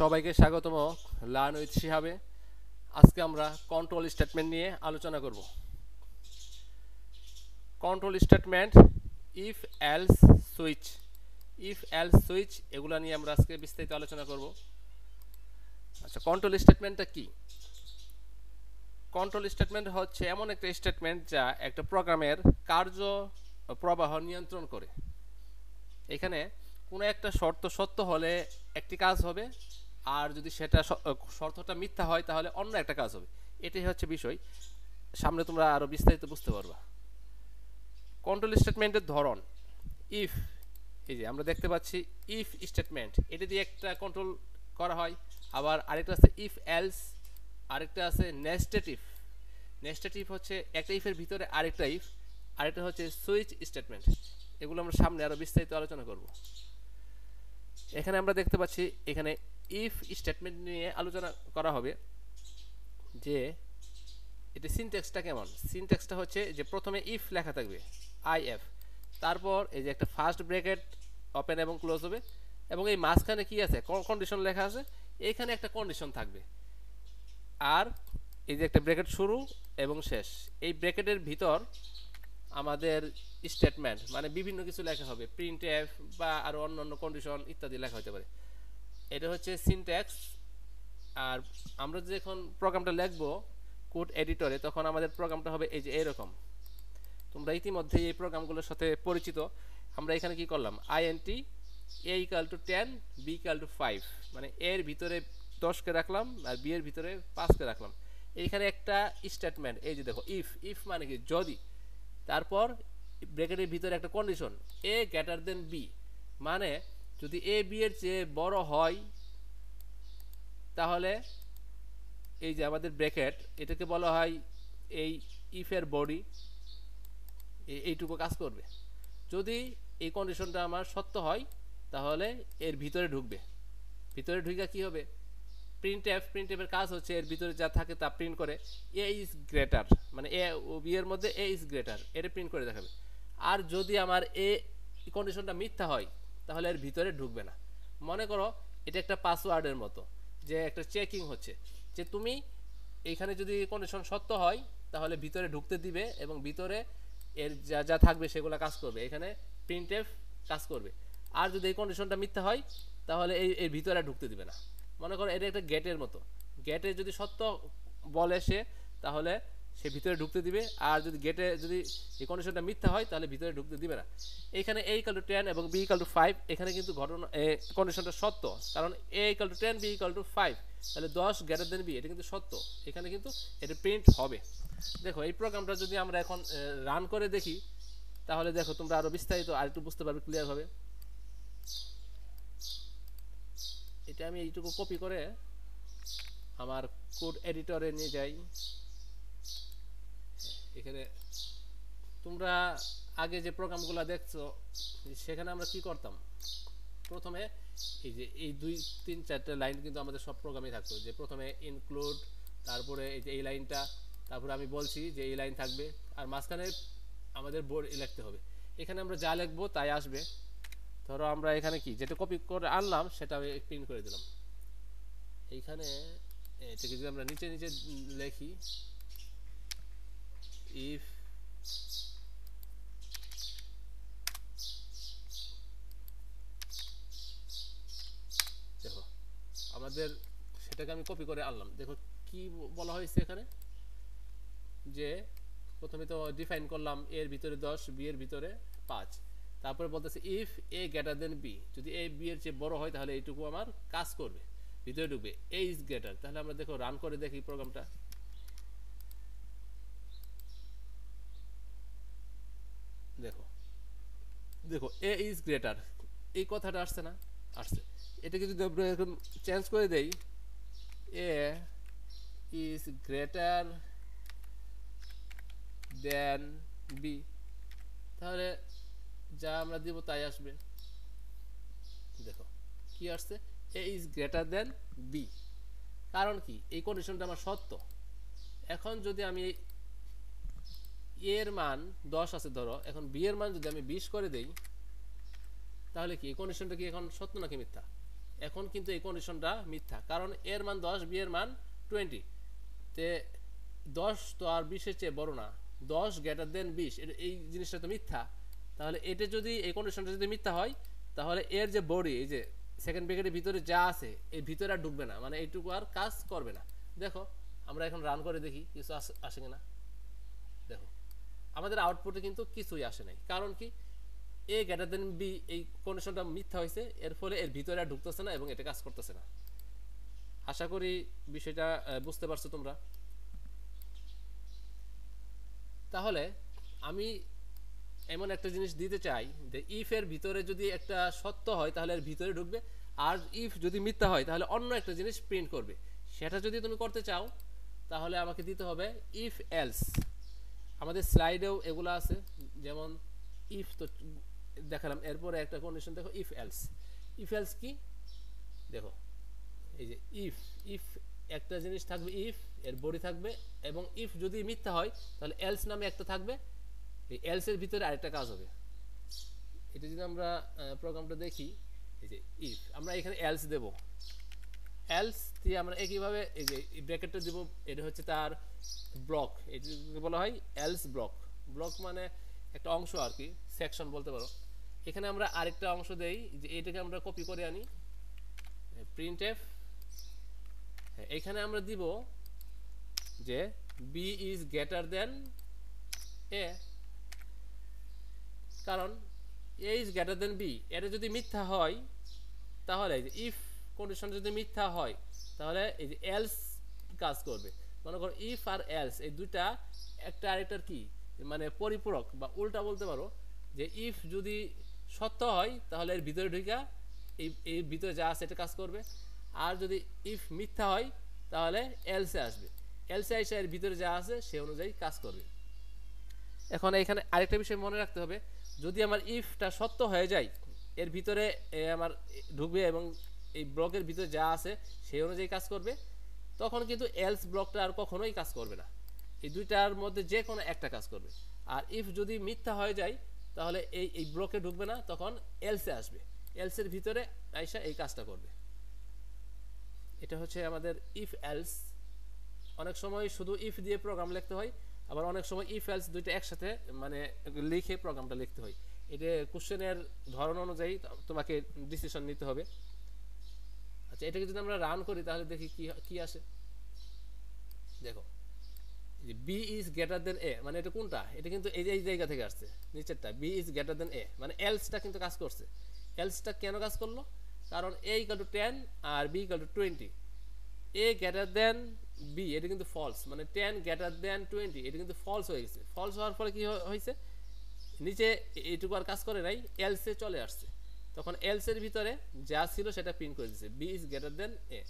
সবাইকে স্বাগতম learn with শিহাবে। আজকে আমরা কন্ট্রোল স্টেটমেন্ট নিয়ে আলোচনা করব। Control statement, if else switch এগুলো নিয়ে আমরা আজকে বিস্তারিত আলোচনা করব। আচ্ছা, কন্ট্রোল স্টেটমেন্টটা কি? কন্ট্রোল স্টেটমেন্ট হচ্ছে এমন একটা স্টেটমেন্ট যা একটা প্রোগ্রামের কার্য প্রবাহ নিয়ন্ত্রণ করে। এখানে কোনো একটা শর্ত সত্য হলে একটি কাজ হবে, আর যদি সেটা শর্তটা মিথ্যা হয় তাহলে অন্য একটা কাজ হবে। এটাই হচ্ছে বিষয়। সামনে তোমরা আরো বিস্তারিত বুঝতে পারবা। কন্ট্রোল স্টেটমেন্টের ধরন ইফ, এই যে আমরা দেখতে পাচ্ছি ইফ স্টেটমেন্ট, এটা দিয়ে একটা কন্ট্রোল করা হয়। আবার আরেকটা আছে ইফ এলস, আরেকটা আছে নেস্টেটিভ হচ্ছে একটা ইফের ভিতরে আরেকটা ইফ, আরেকটা হচ্ছে সুইচ স্টেটমেন্ট। এগুলো আমরা সামনে আরো বিস্তারিত আলোচনা করব। এখানে আমরা দেখতে পাচ্ছি এখানে ইফ স্টেটমেন্ট নিয়ে আলোচনা করা হবে যে এটা সিনট্যাক্সটা কেমন। সিনট্যাক্সটা হচ্ছে যে প্রথমে ইফ লেখা থাকবে আইএফ, তারপর এই যে একটা ফার্স্ট ব্র্যাকেট ওপেন এবং ক্লোজ হবে, এবং এই মাঝখানে কি আছে কন্ডিশন লেখা আছে, এইখানে একটা কন্ডিশন থাকবে, আর এই যে একটা ব্র্যাকেট শুরু এবং শেষ। এই ব্র্যাকেটের ভিতর আমাদের স্টেটমেন্ট মানে বিভিন্ন কিছু লেখা হবে, প্রিন্ট এফ বা আরো অন্যান্য কন্ডিশন ইত্যাদি লেখা হতে পারে। এটা হচ্ছে সিনট্যাক্স। আর আমরা যখন প্রোগ্রামটা লিখবো কোড এডিটরে, তখন আমাদের প্রোগ্রামটা হবে এই যে এরকম। তোমরা ইতিমধ্যে এই প্রোগ্রামগুলোর সাথে পরিচিত। আমরা এখানে কি করলাম, int a equal to 10 b equal to 5, মানে এর ভিতরে 10কে রাখলাম আর বি এর ভিতরে 5কে রাখলাম। এইখানে একটা স্টেটমেন্ট, এই যে দেখো ইফ মানে কি যদি, তারপর ব্র্যাকেটের ভিতরে একটা কন্ডিশন এ গ্রেটার দেন বি, মানে যদি এ বি এর চেয়ে বড় হয় তাহলে এই যে আমাদের ব্র্যাকেট, এটাকে বলা হয় এই ইফের বডি, এইটুকু কাজ করবে। যদি এই কন্ডিশনটা আমার সত্য হয় তাহলে এর ভিতরে ঢুকবে। ভিতরে ঢুকে কি হবে, প্রিন্টএফের কাজ হচ্ছে এর ভিতরে যা থাকে তা প্রিন্ট করে এ ইজ গ্রেটার, মানে এ ও বি এর মধ্যে এ ইজ গ্রেটার, এটা প্রিন্ট করে দেখাবে। আর যদি আমার এ কন্ডিশনটা মিথ্যা হয় তাহলে এর ভিতরে ঢুকবে না। মনে করো এটা একটা পাসওয়ার্ডের মতো, যে একটা চেকিং হচ্ছে যে তুমি এইখানে যদি কন্ডিশন সত্য হয় তাহলে ভিতরে ঢুকতে দিবে, এবং ভিতরে এর যা যা থাকবে সেগুলো কাজ করবে, এখানে প্রিন্টএফ কাজ করবে। আর যদি এই কন্ডিশনটা মিথ্যা হয় তাহলে এর ভিতরে ঢুকতে দিবে না। মনে করো এটা একটা গেটের মতো, গেটে যদি সত্য বলে সে তাহলে সে ভিতরে ঢুকতে দিবে, আর যদি গেটে যদি এই কন্ডিশনটা মিথ্যা হয় তাহলে ভিতরে ঢুকতে দিবে না। এখানে a ইকুয়াল টু 10 এবং b ইকুয়াল টু 5, এখানে কিন্তু ঘটনা কন্ডিশনটা সত্য, কারণ a equal to 10 b equal to 5, তাহলে 10 গ্রেটার দেন b, এটা কিন্তু সত্য। এখানে কিন্তু এটা প্রিন্ট হবে। দেখো এই প্রোগ্রামটা যদি আমরা এখন রান করে দেখি তাহলে দেখো তোমরা আরো বিস্তারিত আর একটু বুঝতে পারবে ক্লিয়ার হবে। এটা আমি এইটুকু কপি করে আমার কোড এডিটরে নিয়ে যাই। এখানে তোমরা আগে যে প্রোগ্রামগুলো দেখছো সেখানে আমরা কি করতাম, প্রথমে এই যে এই 2-3-4 লাইন কিন্তু আমাদের সব প্রোগ্রামে থাকতো, যে প্রথমে ইনক্লুড, তারপরে এই যে এই লাইনটা, তারপরে আমি বলছি যে এই লাইন থাকবে, আর মাঝখানে আমাদের বোর্ড লিখতে হবে। এখানে আমরা যা লিখবো তাই আসবে। ধরো আমরা এখানে কি যেটা কপি করে আনলাম সেটা আমি প্রিন্ট করে দিলাম। এইখানে এটাকে যদি আমরা নিচে নিচে লিখি, ইফ দেখো আমাদের সেটাকে আমি কপি করে আনলাম। দেখো কি বলা হয়েছে এখানে, যে প্রথমে তো ডিফাইন করলাম এর ভিতরে 10 বি এর ভিতরে 5, তারপরে বলতেছে if a greater than b, যদি এ বি এর চেয়ে বড় হয় তাহলে এইটুকু আমার কাজ করবে, ভিতরে ঢুকবে। এ ইজ গ্রেটার, তাহলে আমরা দেখো রান করে দেখি প্রোগ্রামটা। দেখো দেখো এ ইজ গ্রেটার, এই কথাটা আসছে না? আসছে। এটাকে যদি আমরা এখন চেঞ্জ করে দেই, এ ইজ গ্রেটার দেন বি, তাহলে যা আমরা দিব তাই আসবে। দেখো কি আসছে, এ ইজ গ্রেটার দেন বি, কারণ কি এই কন্ডিশনটা আমার সত্য। এখন যদি আমি এর মান 10 আছে ধরো, এখন বি এর মান যদি আমি 20 করে দেই তাহলে কি এই কন্ডিশনটা কি এখন সত্য নাকি মিথ্যা? এখন কিন্তু এই কন্ডিশনটা মিথ্যা, কারণ এর মান 10, বি এর মান 20, তে 10 তো আর 20-এর চেয়ে বড় না, 10 গ্রেটার দেন 20, এই জিনিসটা তো মিথ্যা। তাহলে এটা যদি, এই কন্ডিশনটা যদি মিথ্যা হয়, তাহলে এর যে বডি, এই যে সেকেন্ড ব্র্যাকেটের ভিতরে যা আছে এর ভিতরে আর ঢুকবে না, মানে এইটুকু আর কাজ করবে না। দেখো আমরা এখন রান করে দেখি কিছু আসে কিনা। দেখো আমাদের আউটপুটে কিন্তু কিছুই আসে নাই, কারণ কি, এ গ্রেটার দেন বি এই কন্ডিশনটা মিথ্যা হয়েছে, এর ফলে এর ভিতরে আর ঢুকতেছে না এবং এটা কাজ করতেছে না। আশা করি বিষয়টা বুঝতে পারছো তোমরা। তাহলে আমি এমন একটা জিনিস দিতে চাই যে ইফ এর ভিতরে যদি একটা সত্য হয় তাহলে এর ভিতরে ঢুকবে, আর ইফ যদি মিথ্যা হয় তাহলে অন্য একটা জিনিস প্রিন্ট করবে। সেটা যদি তুমি করতে চাও তাহলে আমাকে দিতে হবে ইফ এলস। আমাদের স্লাইডেও এগুলো আছে, যেমন ইফ তো দেখালাম, এরপরে একটা কন্ডিশন দেখো ইফ এলস। ইফ এলস কি দেখো, এই যে ইফ, ইফ একটা জিনিস থাকবে, ইফ এর বডি থাকবে, এবং ইফ যদি মিথ্যা হয় তাহলে এলস নামে একটা থাকবে, এই এলস এর ভিতরে আরেকটা কাজ হবে। এটা যদি আমরা প্রোগ্রামটা দেখি, এই যে ইফ আমরা এখানে এলস দেব, এলস দিয়ে আমরা একইভাবে এই যে ব্র্যাকেটটা দেব, এটা হচ্ছে তার ব্লক, এটাকে বলা হয় এলস ব্লক। ব্লক মানে একটা অংশ আর কি, সেকশন বলতে পারো। এখানে আমরা আরেকটা অংশ দেই, যে এটাকে আমরা কপি করে আনি, প্রিন্ট এফ। এখানে আমরা দিব যে বি ইজ গ্রেটার দেন এ, কারণ এ ইজ গ্রেটার দেন বি, এটা যদি মিথ্যা হয় তাহলে ইফ কন্ডিশন যদি মিথ্যা হয় তাহলে এই যে এলস কাজ করবে। মনে করো ইফ আর এলস এই দুইটা একটা আরেকটার কি, মানে পরিপূরক বা উল্টা বলতে পারো, যে ইফ যদি সত্য হয় তাহলে এর ভিতরে ঢুকা এর ভিতরে যা আছে এটা কাজ করবে, আর যদি ইফ মিথ্যা হয় তাহলে এলসে আসবে, এলসে এসে এর ভিতরে যা আছে সে অনুযায়ী কাজ করবে। এখন এখানে আরেকটা বিষয় মনে রাখতে হবে, যদি আমার ইফটা সত্য হয়ে যায়, এর ভিতরে আমার ঢুকবে এবং এই ব্লকের ভিতরে যা আছে সেই অনুযায়ী কাজ করবে, তখন কিন্তু এলস ব্লকটা আর কখনোই কাজ করবে না, এই দুইটার মধ্যে যে কোনো একটা কাজ করবে। আর ইফ যদি মিথ্যা হয়ে যায় তাহলে এই ব্লকে ঢুকবে না, তখন এলসে আসবে, এলসের ভিতরে আইসা এই কাজটা করবে। এটা হচ্ছে আমাদের ইফ এলস। অনেক সময় শুধু ইফ দিয়ে প্রোগ্রাম লিখতে হয়, আবার অনেক সময় ইফ এলস দুইটা একসাথে মানে লিখে প্রোগ্রামটা লিখতে হয়। এটা কোশ্চেনের ধরন অনুযায়ী তোমাকে ডিসিশন নিতে হবে। আচ্ছা, এটাকে যদি আমরা রান করি তাহলে দেখি কি আসে। দেখো বি ইজ গ্রেটার দেন এ, মানে এটা কোনটা, এটা কিন্তু এই জায়গা থেকে আসছে, নিচেরটা বি ইজ গ্রেটার দেন এ, মানে এলসটা কিন্তু কাজ করছে। এলসটা কেন কাজ করলো, কারণ এ ইকুয়াল টু 10 আর B equal to 20, A greater than B এটা কিন্তু ফলস, মানে 10 গ্রেটার দেন 20 এটা কিন্তু ফলস হয়ে গেছে। ফলস হওয়ার ফলে কি হয়েছে, নিচে এইটুকু আর কাজ করে নাই, এলসে চলে আসছে, তখন এলস এর ভিতরে যা ছিল সেটা প্রিন্ট করে দিচ্ছে, বি ইজ গ্রেটার দেন এ।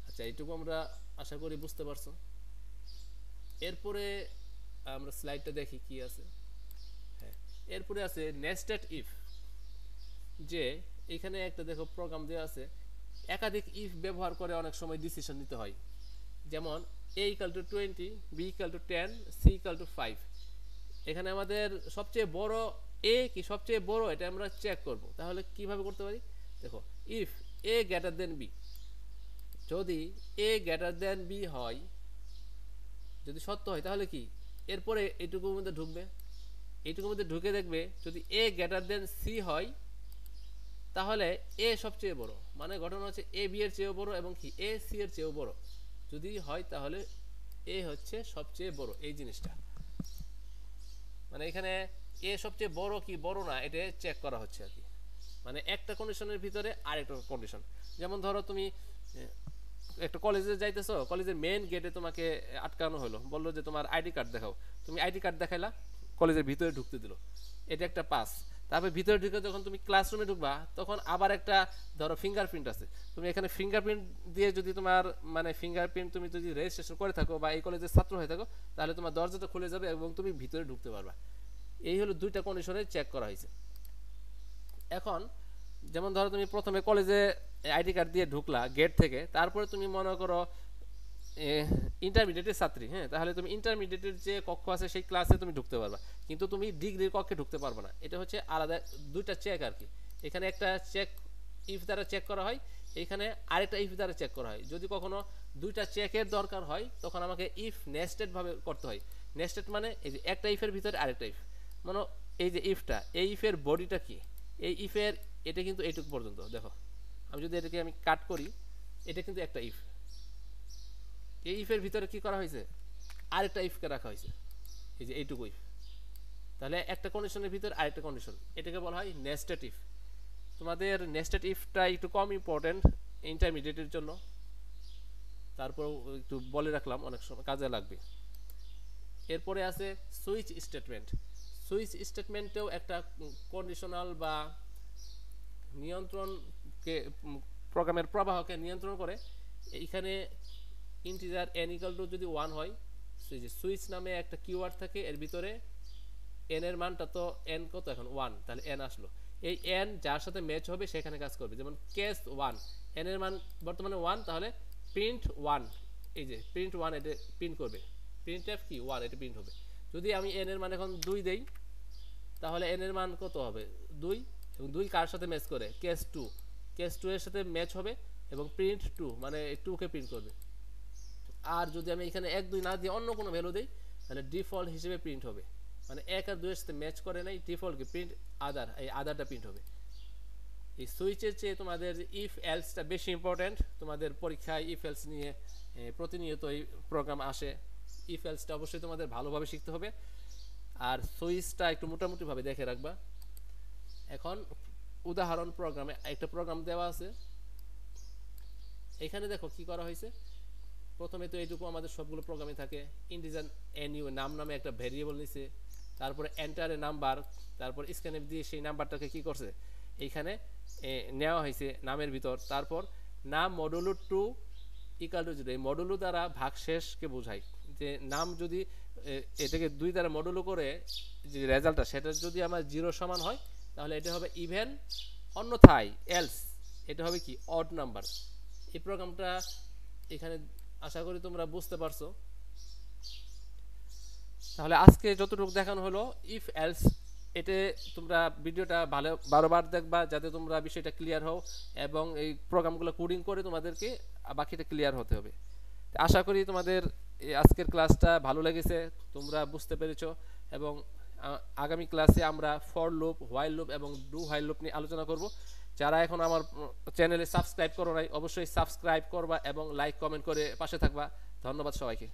আচ্ছা, এইটুকু আমরা আশা করি বুঝতে পারছো। এরপরে আমরা স্লাইডটা দেখি কি আছে। হ্যাঁ, এরপরে আছে নেস্টেড ইফ, যে এখানে একটা দেখো প্রোগ্রাম দেওয়া আছে, একাধিক ইফ ব্যবহার করে অনেক সময় ডিসিশন নিতে হয়। যেমন a equal to 20, b equal to 10, c equal to 5। এখানে আমাদের সবচেয়ে বড় a কি সবচেয়ে বড় এটা আমরা চেক করব। তাহলে কিভাবে করতে পারি, দেখো if a greater than b, যদি a গ্রেটার দেন b হয়, যদি সত্য হয় তাহলে কি, এরপরে এইটুকুর মধ্যে ঢুকবে, এইটুকুর মধ্যে ঢুকে দেখবে যদি a গ্রেটার দেন c হয় তাহলে এ সবচেয়ে বড়, মানে ঘটনা হচ্ছে এ বি এর চেয়েও বড় এবং কি এ সি এর চেয়েও বড় যদি হয় তাহলে এ হচ্ছে সবচেয়ে বড়, এই জিনিসটা মানে এখানে এ সবচেয়ে বড় কি বড় না এটা চেক করা হচ্ছে আর কি, মানে একটা কন্ডিশনের ভিতরে আরেকটা কন্ডিশন। যেমন ধরো তুমি একটা কলেজে যাইতেছো, কলেজের মেইন গেটে তোমাকে আটকানো হলো, বললো যে তোমার আইডি কার্ড দেখাও, তুমি আইডি কার্ড দেখাইলা, কলেজের ভিতরে ঢুকতে দিল, এটা একটা পাস। তারপরে ভিতরে ঢুকে যখন তুমি ক্লাসরুমে ঢুকবা তখন আবার একটা ধরো ফিঙ্গারপ্রিন্ট আছে, তুমি এখানে ফিঙ্গারপ্রিন্ট দিয়ে যদি তোমার মানে ফিঙ্গারপ্রিন্ট তুমি যদি রেজিস্ট্রেশন করে থাকো বা এই কলেজের ছাত্র হয়ে থাকো তাহলে তোমার দরজাটা খুলে যাবে এবং তুমি ভিতরে ঢুকতে পারবা। এই হলো দুইটা কন্ডিশনে চেক করা হয়েছে। এখন যেমন ধরো তুমি প্রথমে কলেজে আইডি কার্ড দিয়ে ঢুকলা গেট থেকে, তারপরে তুমি মনে করো ইন্টারমিডিয়েটের ছাত্রী, হ্যাঁ, তাহলে তুমি ইন্টারমিডিয়েটের যে কক্ষ আছে সেই ক্লাসে তুমি ঢুকতে পারবা, কিন্তু তুমি ডিগ্রির কক্ষে ঢুকতে পারবে না। এটা হচ্ছে আলাদা দুইটা চেক আর কি। এখানে একটা চেক ইফ দ্বারা চেক করা হয়, এখানে আরেকটা ইফ দ্বারা চেক করা হয়। যদি কখনো দুইটা চেকের দরকার হয় তখন আমাকে ইফ নেস্টেড ভাবে করতে হয়। নেস্টেড মানে এই যে একটা ইফের ভিতরে আরেকটা ইফ, মানে এই যে ইফটা, এই ইফের বডিটা কি, এই ইফের এটা কিন্তু এইটুকু পর্যন্ত। দেখো আমি যদি এটাকে আমি কাট করি, এটা কিন্তু একটা ইফ, এই ইফের ভিতরে কি করা হয়েছে, আরেকটা ইফকে রাখা হয়েছে, এই যে এইটুকু ইফ। তাহলে একটা কন্ডিশনের ভিতর আরেকটা কন্ডিশন, এটাকে বলা হয় নেস্টেড ইফ। তোমাদের নেস্টেড ইফটা একটু কম ইম্পর্টেন্ট ইন্টারমিডিয়েটের জন্য, তারপর একটু বলে রাখলাম, অনেক সময় কাজে লাগবে। এরপরে আছে সুইচ স্টেটমেন্ট। সুইচ স্টেটমেন্টেও একটা কন্ডিশনাল বা নিয়ন্ত্রণকে, প্রোগ্রামের প্রবাহকে নিয়ন্ত্রণ করে। এইখানে ইন্টিজার n ইকুয়াল টু যদি 1 হয়, সেই যে সুইচ নামে একটা কিওয়ার্ড থাকে, এর ভিতরে n এর মানটা তো n কত এখন 1, তাহলে n আসলো, এই n যার সাথে ম্যাচ হবে সেখানে কাজ করবে। যেমন কেস 1, n এর মান বর্তমানে 1, তাহলে প্রিন্ট 1, এই যে প্রিন্ট 1 এটা প্রিন্ট করবে, প্রিন্ট এফ কি 1 এটা প্রিন্ট হবে। যদি আমি n এর মান এখন 2 দেই, তাহলে n এর মান কত হবে 2, এবং 2 কার সাথে ম্যাচ করে, কেস 2, কেস 2 এর সাথে ম্যাচ হবে এবং প্রিন্ট 2 মানে 2 কে প্রিন্ট করবে। আর যদি আমি এখানে 1 2 না দিয়ে অন্য কোনো ভ্যালু দেই, তাহলে ডিফল্ট হিসেবে প্রিন্ট হবে, মানে 1 আর 2 এর সাথে ম্যাচ করে নাই, ডিফল্ট কি প্রিন্ট আদার, এই আদারটা প্রিন্ট হবে। এই সুইচের চেয়ে তোমাদের ইফ এলসটা বেশি ইম্পর্টেন্ট। তোমাদের পরীক্ষায় ইফ এলস নিয়ে প্রতিনিয়ত এই প্রোগ্রাম আসে। ইফ এলসটা অবশ্যই তোমাদের ভালোভাবে শিখতে হবে, আর সুইচটা একটু মোটামুটিভাবে দেখে রাখবা। এখন উদাহরণ প্রোগ্রামে একটা প্রোগ্রাম দেওয়া আছে, এখানে দেখো কি করা হয়েছে। প্রথমে তো এইটুকু আমাদের সবগুলো প্রোগ্রামে থাকে, ইন্টিজার এনইউ নাম নামে একটা ভেরিয়েবল নিছে, তারপরে এন্টারে নাম্বার, তারপর স্ক্যানএফ দিয়ে সেই নাম্বারটাকে কি করছে এইখানে নেওয়া হয়েছে নামের ভিতর। তারপর নাম মডুলো 2 ইকুয়াল টু 0, এই মডুলো দ্বারা ভাগশেষকে বোঝায়, যে নাম যদি এটাকে 2 দ্বারা মডুলো করে যে রেজাল্টটা সেটা যদি আমার 0 সমান হয়, তাহলে এটা হবে ইভেন, অন্যথায় এলস এটা হবে কি অড নাম্বার। এই প্রোগ্রামটা এখানে আশা করি তোমরা বুঝতে পারছো। তাহলে আজকে যতটুকু দেখানো হলো ইফ এলস, এতে তোমরা ভিডিওটা ভালো বারবার দেখবা যাতে তোমরা বিষয়টা ক্লিয়ার হও, এবং এই প্রোগ্রামগুলো কোডিং করে তোমাদেরকে বাকিটা ক্লিয়ার হতে হবে। আশা করি তোমাদের এই আজকের ক্লাসটা ভালো লেগেছে, তোমরা বুঝতে পেরেছো, এবং আগামী ক্লাসে আমরা ফর লুপ, হোয়াইল লুপ এবং ডু হোয়াইল লুপ নিয়ে আলোচনা করব। যারা এখন আমার চ্যানেলে সাবস্ক্রাইব করো নাই, অবশ্যই সাবস্ক্রাইব করবা এবং লাইক কমেন্ট করে পাশে থাকবা। ধন্যবাদ সবাইকে।